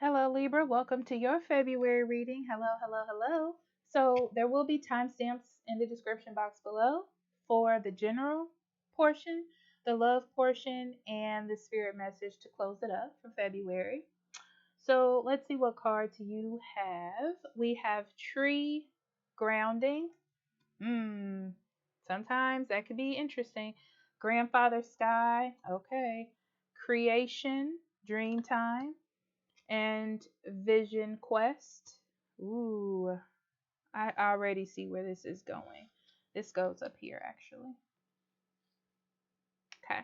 Hello, Libra. Welcome to your February reading. Hello, hello, hello. So, there will be timestamps in the description box below for the general portion, the love portion, and the spirit message to close it up for February. So, let's see what cards you have. We have tree grounding. Hmm. Sometimes that could be interesting. Grandfather sky. Okay. Creation, dream time and Vision Quest. Ooh, I already see where this is going. This goes up here, actually. Okay.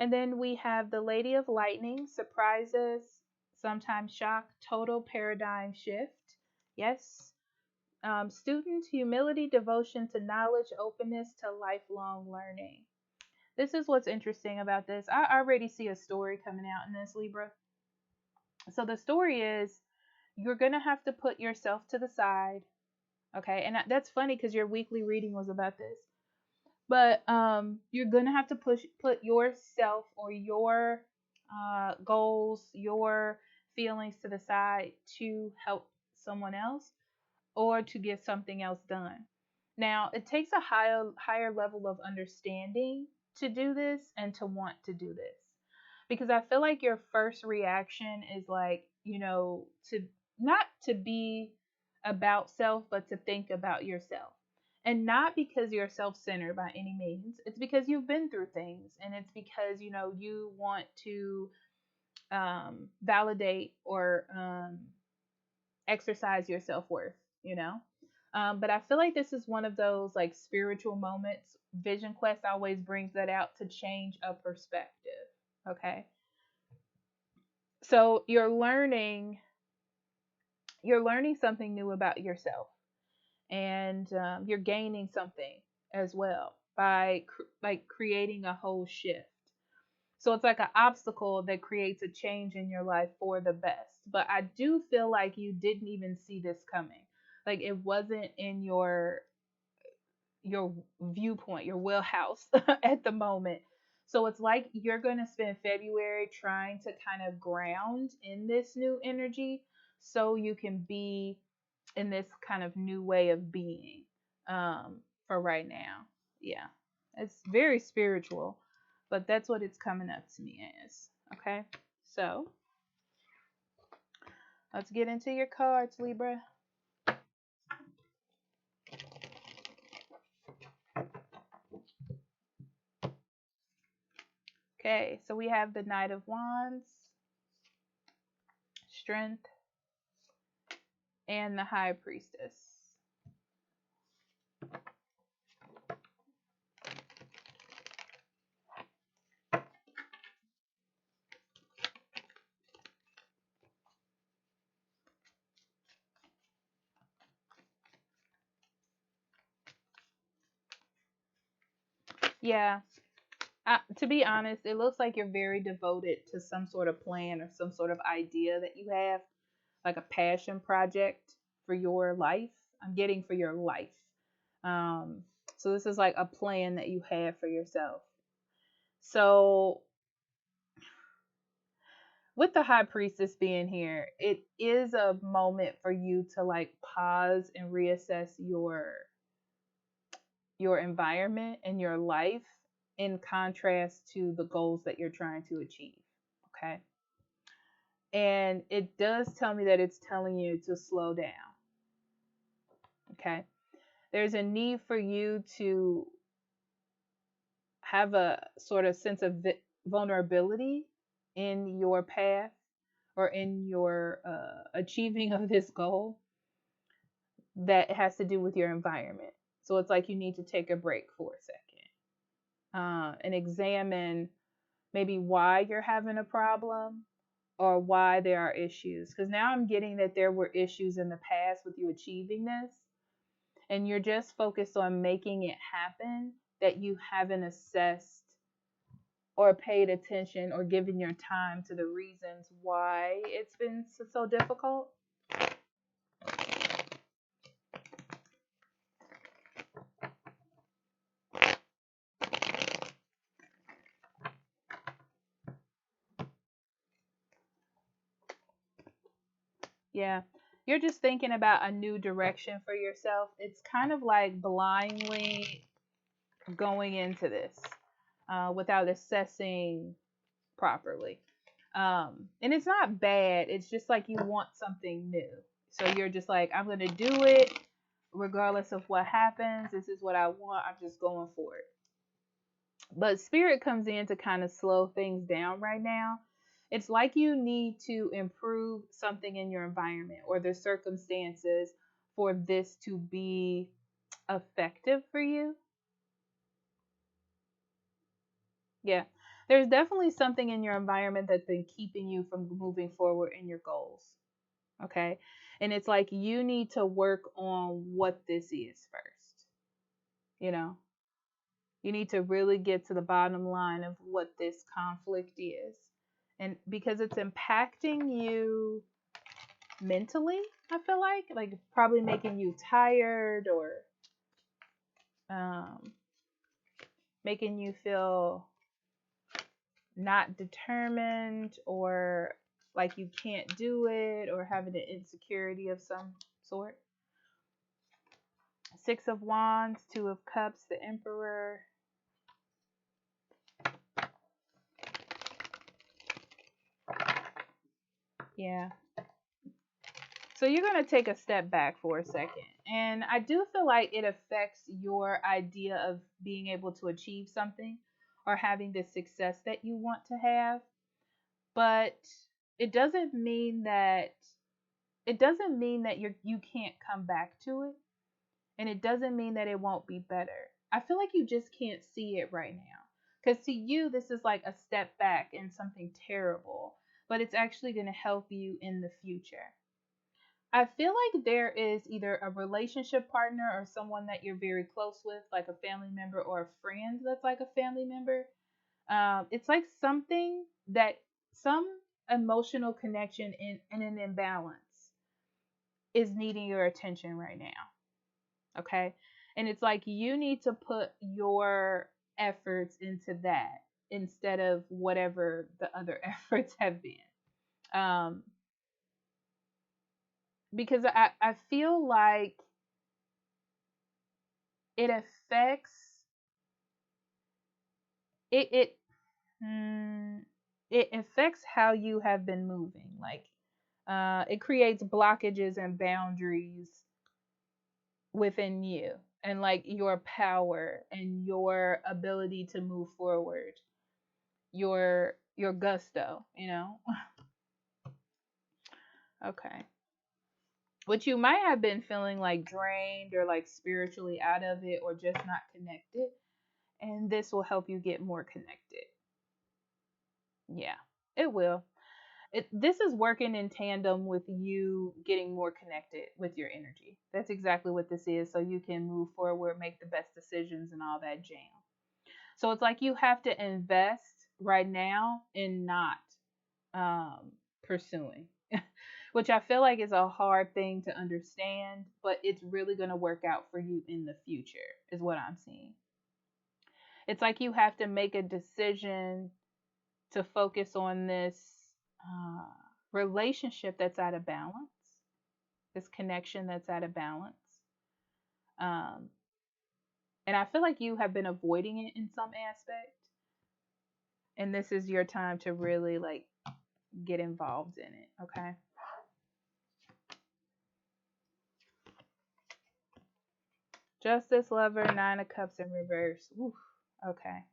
And then we have the Lady of Lightning, surprises, sometimes shock, total paradigm shift. Yes. Student humility, devotion to knowledge, openness to lifelong learning. This is what's interesting about this. I already see a story coming out in this, Libra. So the story is you're going to have to put yourself to the side. Okay. And that's funny because your weekly reading was about this. But you're going to have to put yourself or your goals, your feelings to the side to help someone else or to get something else done. Now, it takes a higher level of understanding to do this and to want to do this. Because I feel like your first reaction is like, to not to be about self, but to think about yourself. And not because you're self centered by any means. It's because you've been through things and it's because, you want to validate or exercise your self worth, But I feel like this is one of those like spiritual moments. Vision Quest always brings that out to change a perspective. Okay. So you're learning something new about yourself, and you're gaining something as well by like creating a whole shift. So it's like an obstacle that creates a change in your life for the best. But I do feel like you didn't even see this coming. Like it wasn't in your viewpoint, your wheelhouse at the moment. So it's like you're going to spend February trying to kind of ground in this new energy so you can be in this kind of new way of being for right now. Yeah. It's very spiritual, but that's what it's coming up to me as. Okay. So let's get into your cards, Libra. Okay. So we have the Knight of Wands, Strength, and the High Priestess. Yeah. To be honest, it looks like you're very devoted to some sort of plan or some sort of idea that you have, like a passion project for your life. I'm getting for your life. Um, so this is like a plan that you have for yourself. So with the High Priestess being here, it is a moment for you to like pause and reassess your environment and your life in contrast to the goals that you're trying to achieve. Okay. And it does tell me that it's telling you to slow down. Okay. There's a need for you to have a sort of sense of vulnerability in your path or in your achieving of this goal that has to do with your environment. So it's like you need to take a break for a second and examine maybe why you're having a problem or why there are issues. Because now I'm getting that there were issues in the past with you achieving this, and you're just focused on making it happen, that you haven't assessed or paid attention or given your time to the reasons why it's been so difficult. Yeah. You're just thinking about a new direction for yourself. It's kind of like blindly going into this without assessing properly. And it's not bad. It's just like you want something new. So you're just like, I'm going to do it regardless of what happens. This is what I want. I'm just going for it. But spirit comes in to kind of slow things down right now. It's like you need to improve something in your environment or the circumstances for this to be effective for you. Yeah. There's definitely something in your environment that's been keeping you from moving forward in your goals. Okay. And it's like you need to work on what this is first. You know, you need to really get to the bottom line of what this conflict is. And because it's impacting you mentally, I feel like probably making you tired or um, making you feel not determined or like you can't do it or having an insecurity of some sort. Six of Wands, Two of Cups, the Emperor. Yeah. So you're going to take a step back for a second. And I do feel like it affects your idea of being able to achieve something or having the success that you want to have. But it doesn't mean that you can't come back to it. And it doesn't mean that it won't be better. I feel like you just can't see it right now. Because to you, this is like a step back in something terrible, but it's actually going to help you in the future. I feel like there is either a relationship partner or someone that you're very close with, like a family member or a friend that's like a family member. It's like something that some emotional connection in an imbalance is needing your attention right now. Okay. And it's like you need to put your efforts into that instead of whatever the other efforts have been. Um, because I feel like it affects it it it affects how you have been moving. Like it creates blockages and boundaries within you and like your power and your ability to move forward, your gusto, you know. Okay. But you might have been feeling like drained or like spiritually out of it or just not connected, and this will help you get more connected. Yeah, it will. This is working in tandem with you getting more connected with your energy. That's exactly what this is, so you can move forward, make the best decisions, and all that jam. So it's like you have to invest right now in not pursuing, which I feel like is a hard thing to understand, but it's really going to work out for you in the future, is what I'm seeing. It's like you have to make a decision to focus on this uh, relationship that's out of balance, this connection that's out of balance. Um, and I feel like you have been avoiding it in some aspect. And this is your time to really like get involved in it, okay? Justice, Lover, Nine of Cups in reverse. Oof, okay.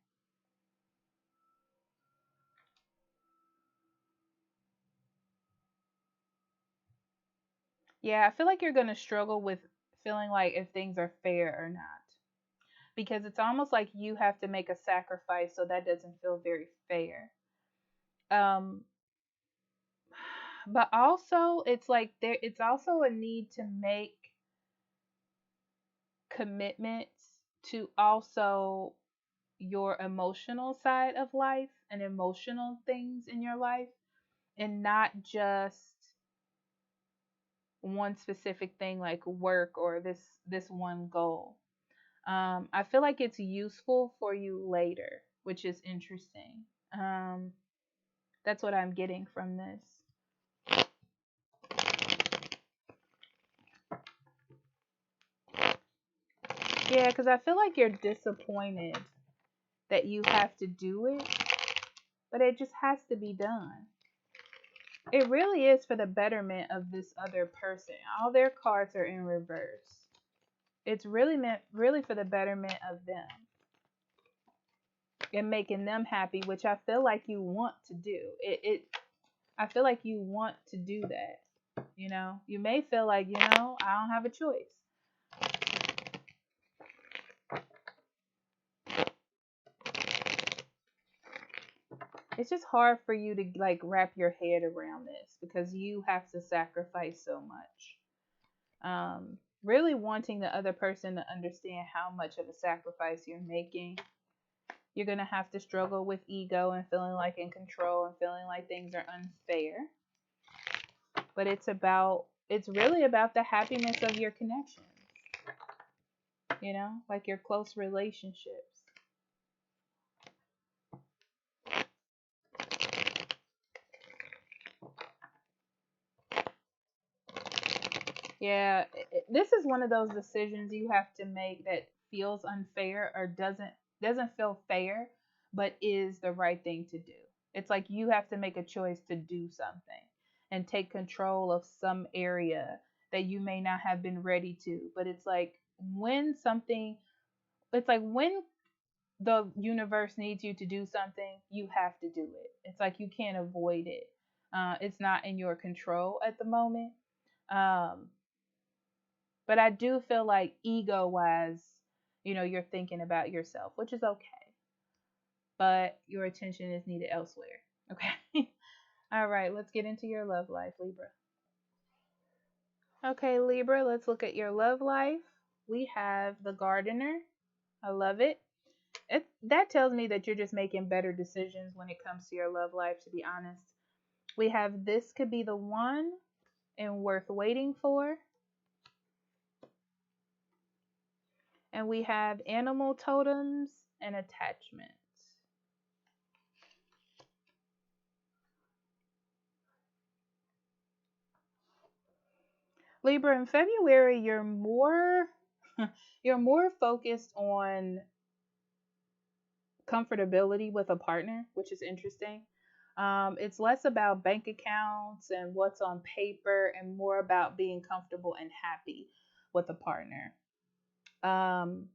Yeah, I feel like you're going to struggle with feeling like if things are fair or not. Because it's almost like you have to make a sacrifice, so that doesn't feel very fair. Um, but also, it's like it's also a need to make commitments to also your emotional side of life and emotional things in your life and not just one specific thing like work or this one goal. I feel like it's useful for you later, which is interesting. That's what I'm getting from this. Yeah, because I feel like you're disappointed that you have to do it, but it just has to be done. It really is for the betterment of this other person. All their cards are in reverse. It's really for the betterment of them and making them happy, which I feel like you want to do. I feel like you want to do that. You may feel like, I don't have a choice. It's just hard for you to like wrap your head around this because you have to sacrifice so much. Really wanting the other person to understand how much of a sacrifice you're making. You're going to have to struggle with ego and feeling like in control and feeling like things are unfair. But it's really about the happiness of your connections, like your close relationships. Yeah, this is one of those decisions you have to make that feels unfair or doesn't feel fair, but is the right thing to do. It's like you have to make a choice to do something and take control of some area that you may not have been ready to. But it's like when the universe needs you to do something, you have to do it. It's like you can't avoid it. It's not in your control at the moment. Um, but I do feel like ego wise, you're thinking about yourself, which is okay. But your attention is needed elsewhere. Okay. All right, let's get into your love life, Libra. Okay, Libra, let's look at your love life. We have the gardener. I love it. That tells me that you're just making better decisions when it comes to your love life, to be honest. We have this could be the one and worth waiting for. And we have animal totems and attachments. Libra, in February, you're more you're more focused on comfortability with a partner, which is interesting. It's less about bank accounts and what's on paper and more about being comfortable and happy with a partner. Um,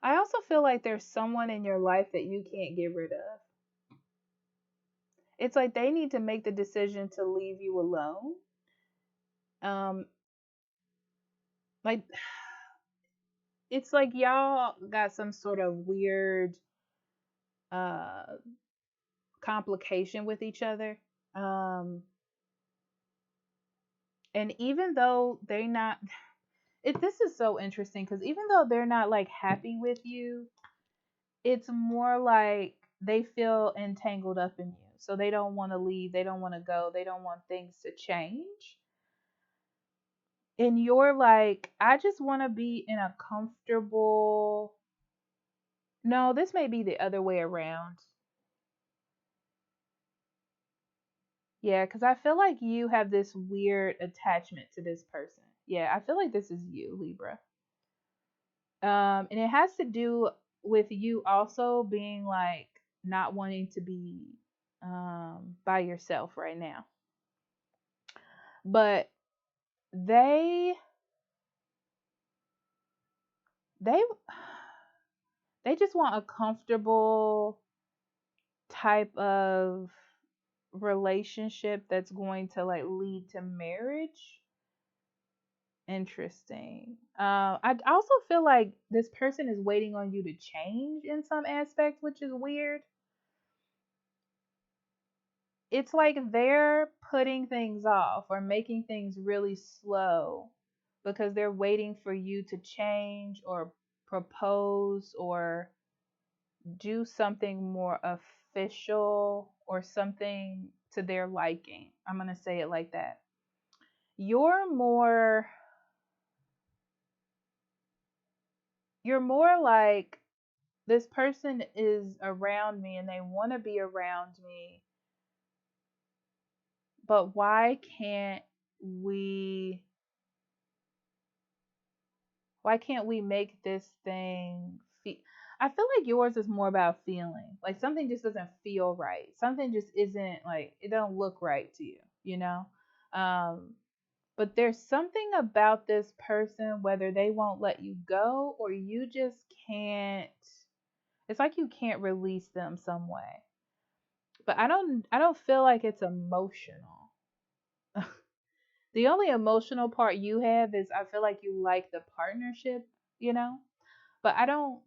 I also feel like there's someone in your life that you can't get rid of. It's like they need to make the decision to leave you alone. Um, like it's like y'all got some sort of weird uh complication with each other. Um, and even though they're not this is so interesting because even though they're not like happy with you, it's more like they feel entangled up in you. So they don't want to leave, they don't want to go, they don't want things to change. And you're like, I just want to be in a comfortable. No, this may be the other way around. Yeah, because I feel like you have this weird attachment to this person. Yeah, I feel like this is you, Libra. And it has to do with you also being like not wanting to be by yourself right now. But they they they just want a comfortable type of relationship that's going to like lead to marriage. Interesting. I also feel like this person is waiting on you to change in some aspect, which is weird. It's like they're putting things off or making things really slow because they're waiting for you to change or propose or do something more official or something to their liking. I'm going to say it like that. You're more you're more like this person is around me and they want to be around me, but why can't we Why can't we make this thing feel? I feel like yours is more about feeling. Like something just doesn't feel right. Something just isn't like it don't look right to you, you know? Um, but there's something about this person, whether they won't let you go or you just can't, it's like you can't release them some way. But I don't feel like it's emotional. The only emotional part you have is I feel like you like the partnership, you know? But I don't.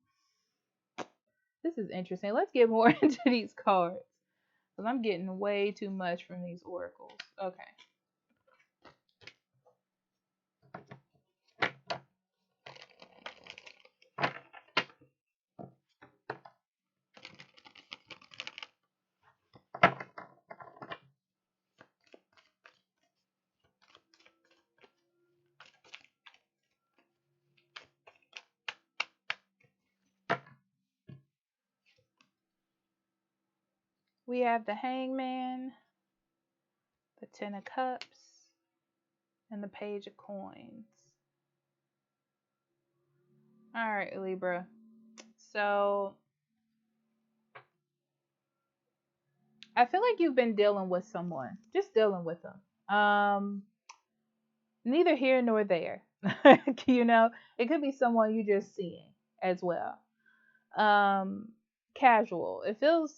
This is interesting. Let's get more into these cards because I'm getting way too much from these oracles. Okay. We have the Hangman, the Ten of Cups, and the Page of Coins. All right, Libra. So I feel like you've been dealing with someone, just dealing with them. Neither here nor there. You know, it could be someone you just seeing as well. Um, Casual. It feels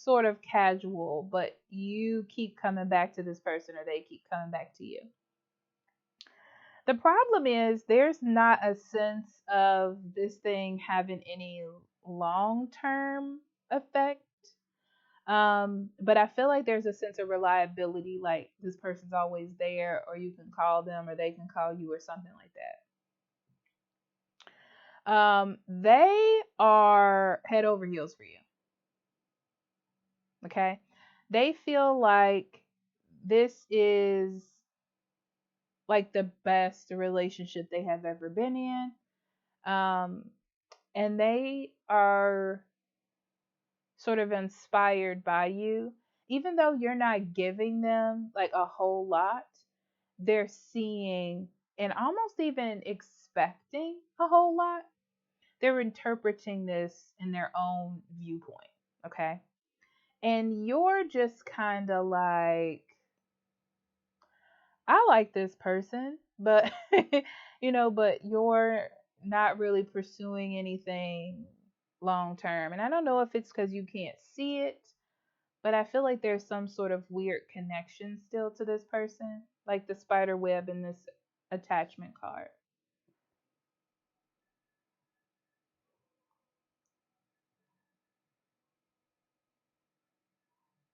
sort of casual, but you keep coming back to this person or they keep coming back to you. The problem is there's not a sense of this thing having any long term effect. But I feel like there's a sense of reliability, like this person's always there, or you can call them, or they can call you, or something like that. They are head over heels for you. Okay, they feel like this is like the best relationship they have ever been in. Um, and they are sort of inspired by you, even though you're not giving them like a whole lot, they're seeing and almost even expecting a whole lot. They're interpreting this in their own viewpoint, okay? And you're just kind of like, I like this person, but but you're not really pursuing anything long term. And I don't know if it's because you can't see it, but I feel like there's some sort of weird connection still to this person, like the spider web in this attachment card.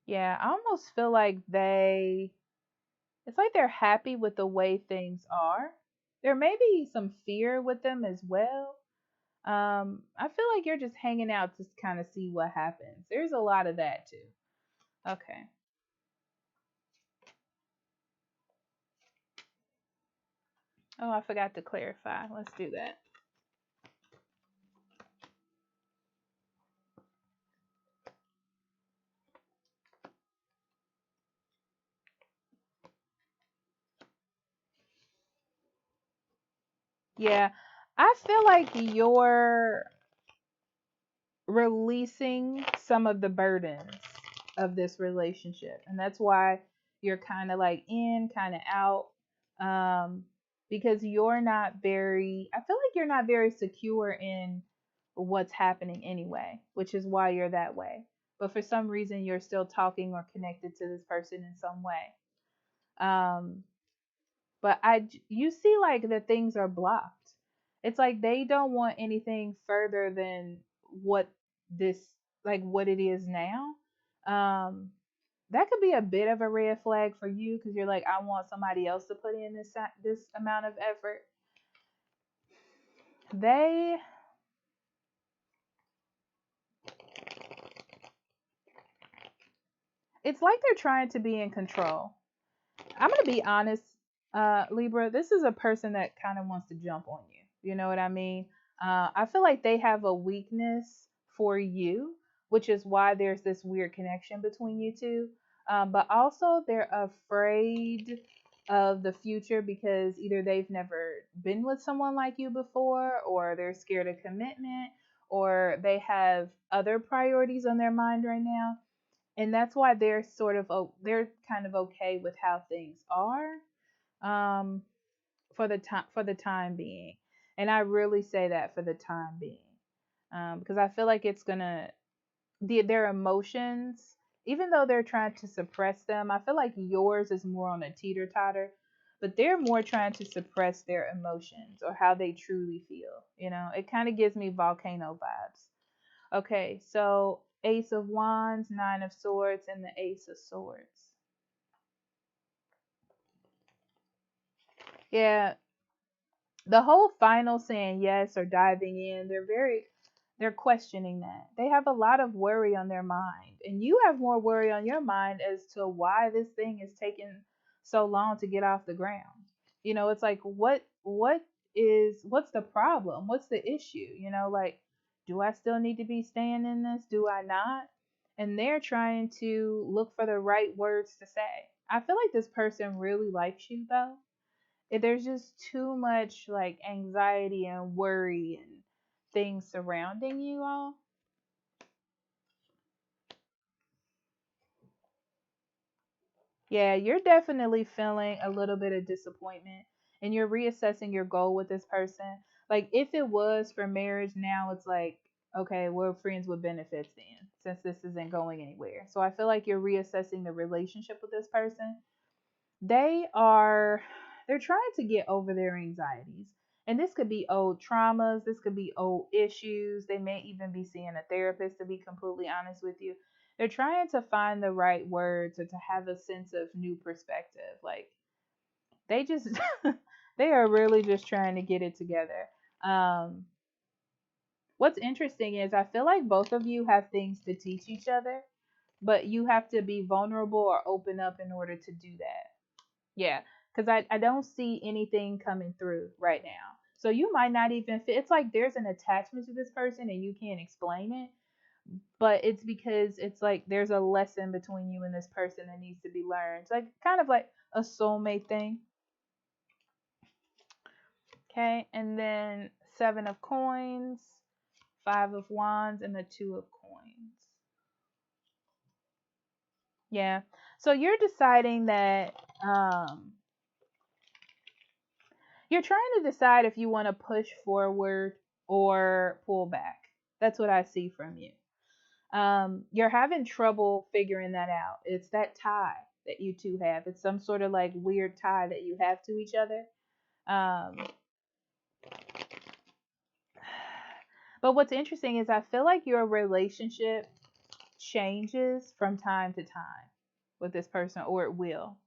Yeah, I almost feel like it's like they're happy with the way things are. There may be some fear with them as well. I feel like you're just hanging out to kind of see what happens. There's a lot of that too. Okay. Oh, I forgot to clarify. Let's do that. Yeah, I feel like you're releasing some of the burdens of this relationship. And that's why you're kind of like in, kind of out. Um, because you're not very, I feel like you're not very secure in what's happening anyway, which is why you're that way. But for some reason, you're still talking or connected to this person in some way. Um, but you see like the things are blocked. It's like they don't want anything further than what this like what it is now. Um, that could be a bit of a red flag for you because you're like, I want somebody else to put in this amount of effort. They it's like they're trying to be in control. I'm gonna be honest, Libra. This is a person that kind of wants to jump on you. You know what I mean? I feel like they have a weakness for you, which is why there's this weird connection between you two. But also, they're afraid of the future because either they've never been with someone like you before, or they're scared of commitment, or they have other priorities on their mind right now. And that's why they're they're kind of okay with how things are, um, for the time being. And I really say that for the time being, because I feel like it's gonna their emotions, even though they're trying to suppress them, I feel like yours is more on a teeter totter, but they're more trying to suppress their emotions or how they truly feel. It kind of gives me volcano vibes. Okay, so Ace of Wands, Nine of Swords, and the Ace of Swords. Yeah, the whole final saying yes or diving in, they're questioning that. They have a lot of worry on their mind, and you have more worry on your mind as to why this thing is taking so long to get off the ground. It's like what's the problem? What's the issue? Like, do I still need to be staying in this? Do I not? And they're trying to look for the right words to say. I feel like this person really likes you though. There's just too much like anxiety and worry and things surrounding you all. Yeah, you're definitely feeling a little bit of disappointment, and you're reassessing your goal with this person. Like, if it was for marriage, now it's like, okay, we're friends with benefits then, since this isn't going anywhere. So I feel like you're reassessing the relationship with this person. They're trying to get over their anxieties. And this could be old traumas, this could be old issues. They may even be seeing a therapist, to be completely honest with you. They're trying to find the right words or to have a sense of new perspective. Like, they just they are really just trying to get it together. Um what's interesting is I feel like both of you have things to teach each other, but you have to be vulnerable or open up in order to do that. Yeah, because I don't see anything coming through right now. So you might not even fit. It's like there's an attachment to this person and you can't explain it, but it's because it's like there's a lesson between you and this person that needs to be learned. It's like kind of like a soulmate thing. Okay, and then Seven of Coins, Five of Wands, and the Two of Coins. Yeah. So you're deciding that you're trying to decide if you want to push forward or pull back. That's what I see from you. You're having trouble figuring that out. It's that tie that you two have. It's some sort of like weird tie that you have to each other. Um, but what's interesting is I feel like your relationship changes from time to time with this person, or it will.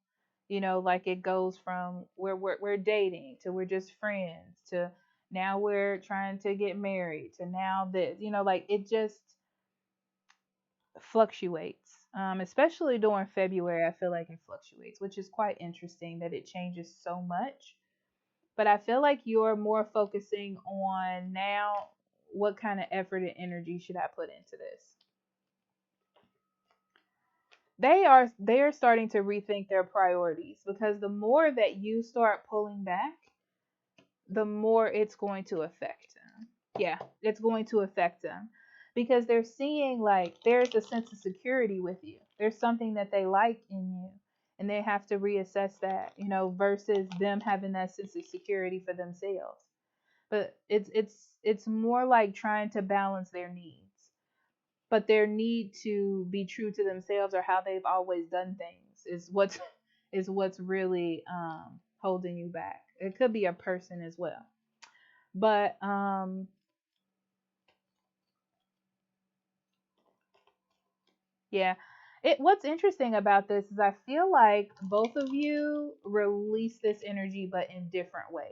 Like it goes from where we're dating to we're just friends to now we're trying to get married to now this, like it just fluctuates. Especially during February, I feel like it fluctuates, which is quite interesting that it changes so much. But I feel like you're more focusing on now what kind of effort and energy should I put into this. They are starting to rethink their priorities because the more that you start pulling back, the more it's going to affect them. Yeah, it's going to affect them because they're seeing like there's a sense of security with you. There's something that they like in you, and they have to reassess that, versus them having that sense of security for themselves. But it's more like trying to balance their needs, but their need to be true to themselves or how they've always done things is what's really holding you back. It could be a person as well. But yeah. What's interesting about this is I feel like both of you release this energy but in different ways.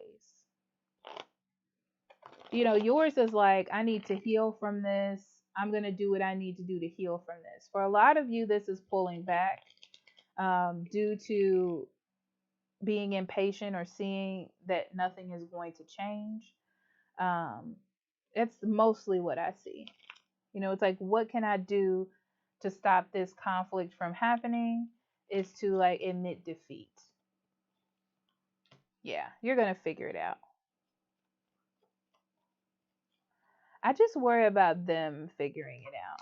Yours is like, I need to heal from this. I'm going to do what I need to do to heal from this. For a lot of you, this is pulling back due to being impatient or seeing that nothing is going to change. Um, it's mostly what I see. It's like, what can I do to stop this conflict from happening? Is to like admit defeat. Yeah, you're going to figure it out. I just worry about them figuring it out.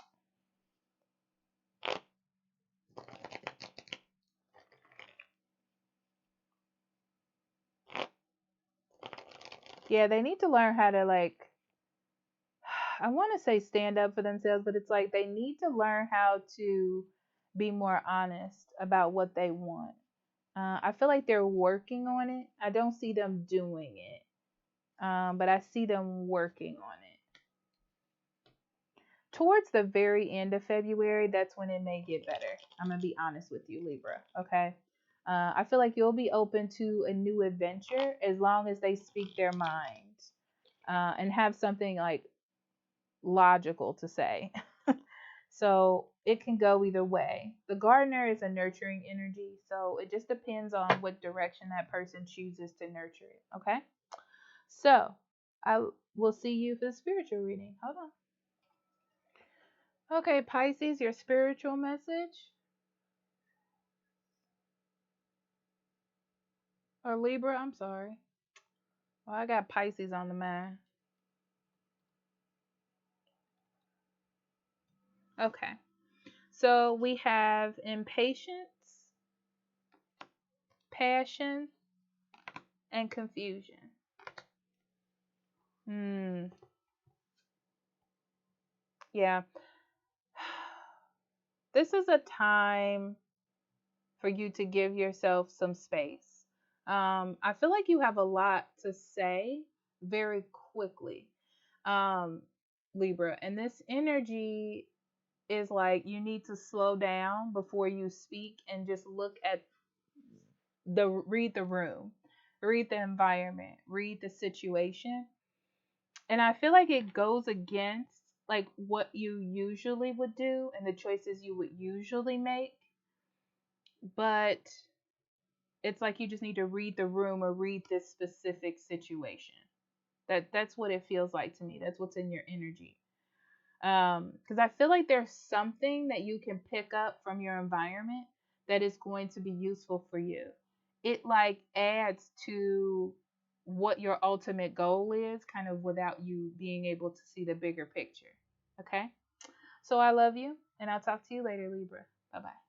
Yeah, they need to learn how to, like, I want to say stand up for themselves, but it's like they need to learn how to be more honest about what they want. I feel like they're working on it. I don't see them doing it, but I see them working on it. Towards the very end of February, that's when it may get better. I'm going to be honest with you, Libra. Okay. I feel like you'll be open to a new adventure as long as they speak their mind and have something like logical to say. So it can go either way. The gardener is a nurturing energy, so it just depends on what direction that person chooses to nurture it. Okay. So I will see you for the spiritual reading. Hold on. Okay, Pisces, your spiritual message. Or Libra, I'm sorry. Well, I got Pisces on the mind. Okay. So we have impatience, passion, and confusion. Hmm. Yeah. This is a time for you to give yourself some space. I feel like you have a lot to say very quickly, um, Libra, and this energy is like you need to slow down before you speak and just look at read the room, read the environment, read the situation. And I feel like it goes against like what you usually would do and the choices you would usually make, but it's like you just need to read the room or read this specific situation. That's what it feels like to me. That's what's in your energy. Because I feel like there's something that you can pick up from your environment that is going to be useful for you. It like adds to what your ultimate goal is, kind of without you being able to see the bigger picture. Okay? So I love you, and I'll talk to you later, Libra. Bye bye.